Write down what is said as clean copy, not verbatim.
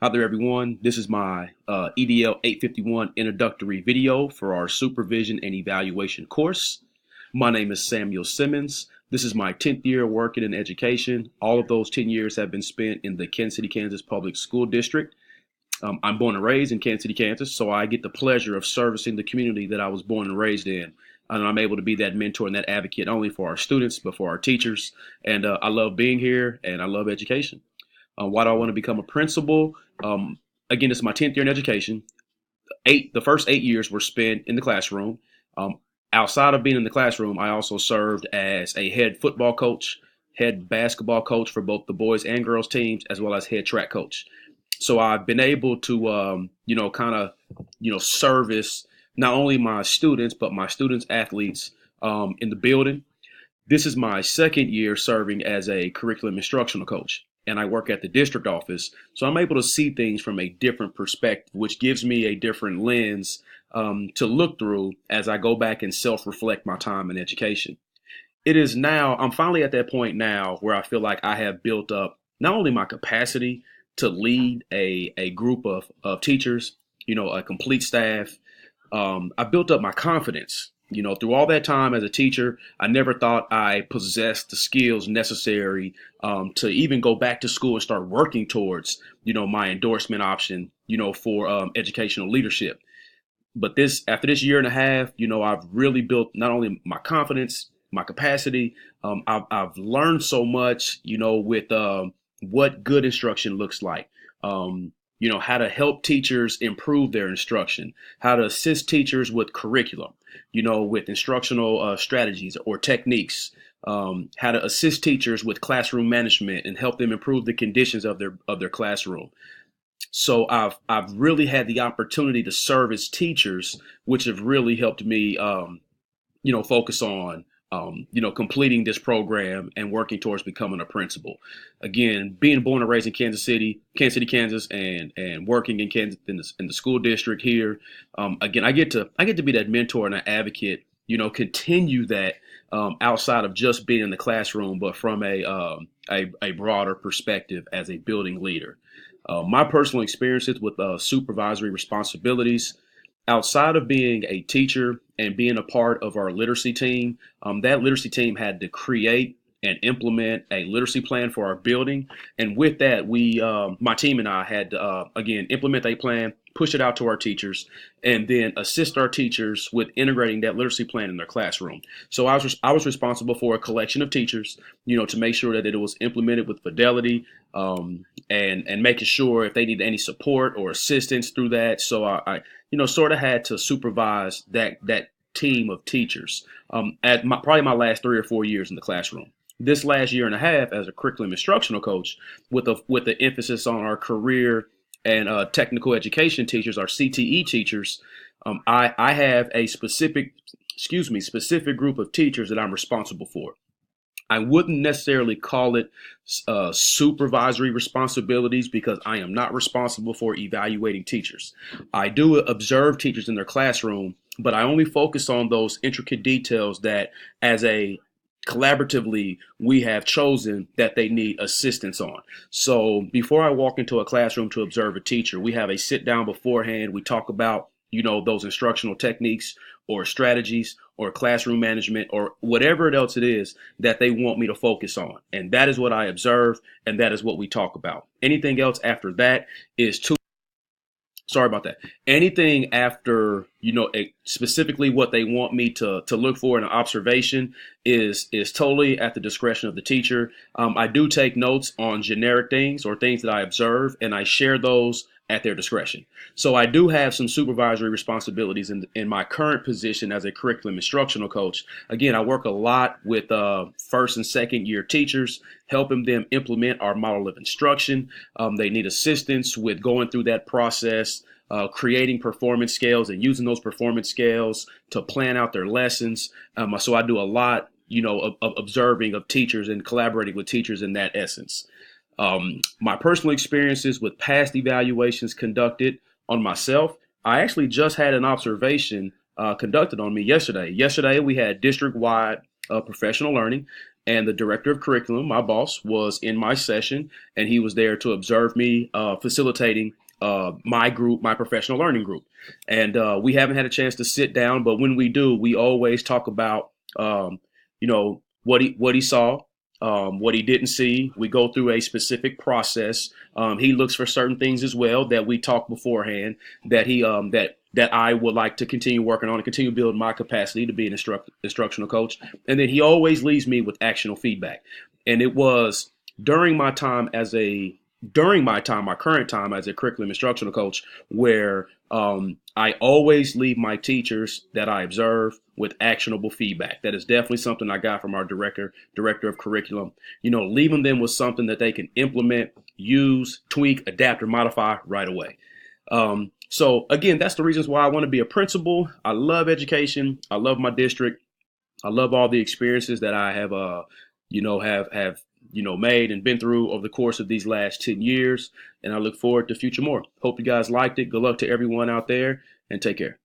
Hi there, everyone. This is my EDL 851 introductory video for our supervision and evaluation course. My name is Samuel Simmons. This is my 10th year working in education. All of those 10 years have been spent in the Kansas City, Kansas Public School District. I'm born and raised in Kansas City, Kansas, so I get the pleasure of servicing the community that I was born and raised in. And I'm able to be that mentor and that advocate not only for our students, but for our teachers. And I love being here and I love education. Why do I want to become a principal? Again, it's my 10th year in education. The first 8 years were spent in the classroom. Um, Outside of being in the classroom, I also served as a head football coach, head basketball coach for both the boys and girls teams, as well as head track coach. So I've been able to, service not only my students, but my students' athletes in the building. This is my second year serving as a curriculum instructional coach, and I work at the district office. So I'm able to see things from a different perspective, which gives me a different lens to look through as I go back and self-reflect my time in education. I'm finally at that point now where I feel like I have built up not only my capacity to lead a group of teachers, a complete staff. I built up my confidence. Through all that time as a teacher, I never thought I possessed the skills necessary to even go back to school and start working towards, my endorsement option, for educational leadership. But after this year and a half, I've really built not only my confidence, my capacity. I've learned so much, with what good instruction looks like. How to help teachers improve their instruction, how to assist teachers with curriculum, with instructional strategies or techniques, how to assist teachers with classroom management and help them improve the conditions of their classroom. So I've really had the opportunity to serve as teachers, which have really helped me, focus on, completing this program and working towards becoming a principal. Again, being born and raised in Kansas City, Kansas, and working in Kansas in the school district here. Again, I get to be that mentor and an advocate. Continue that outside of just being in the classroom, but from a broader perspective as a building leader. My personal experiences with supervisory responsibilities outside of being a teacher and being a part of our literacy team, that literacy team had to create and implement a literacy plan for our building. And with that, my team and I had to, again, implement a plan, push it out to our teachers, and then assist our teachers with integrating that literacy plan in their classroom. So I was responsible for a collection of teachers, to make sure that it was implemented with fidelity, and making sure if they needed any support or assistance through that. So I sort of had to supervise that team of teachers at probably my last 3 or 4 years in the classroom. This last year and a half as a curriculum instructional coach, with the emphasis on our career and technical education teachers, our CTE teachers, I have a specific group of teachers that I'm responsible for. I wouldn't necessarily call it supervisory responsibilities because I am not responsible for evaluating teachers. I do observe teachers in their classroom, but I only focus on those intricate details that collaboratively we have chosen that they need assistance on. So before I walk into a classroom to observe a teacher, we have a sit down beforehand. We talk about, those instructional techniques or strategies or classroom management or whatever else it is that they want me to focus on. And that is what I observe, and that is what we talk about. Anything else after that is too Sorry about that. Anything after, specifically what they want me to look for in an observation is totally at the discretion of the teacher. I do take notes on generic things or things that I observe, and I share those at their discretion. So I do have some supervisory responsibilities in my current position as a curriculum instructional coach. Again, I work a lot with first and second year teachers, helping them implement our model of instruction. They need assistance with going through that process, creating performance scales and using those performance scales to plan out their lessons. So I do a lot, of observing of teachers and collaborating with teachers in that essence. My personal experiences with past evaluations conducted on myself, I actually just had an observation conducted on me yesterday. Yesterday, we had district-wide professional learning. and the director of curriculum, my boss, was in my session, and he was there to observe me facilitating my group, my professional learning group. And we haven't had a chance to sit down, but when we do, we always talk about what he saw, what he didn't see. We go through a specific process. He looks for certain things as well that we talk beforehand that he that I would like to continue working on and continue building my capacity to be an instructional coach. And then he always leaves me with actionable feedback. And it was during my time as a my current time as a curriculum instructional coach, where I always leave my teachers that I observe with actionable feedback. That is definitely something I got from our director of curriculum. Leaving them with something that they can implement, use, tweak, adapt, or modify right away. So again, that's the reasons why I want to be a principal. I love education. I love my district. I love all the experiences that I have, made and been through over the course of these last 10 years. And I look forward to future more. Hope you guys liked it. Good luck to everyone out there, and take care.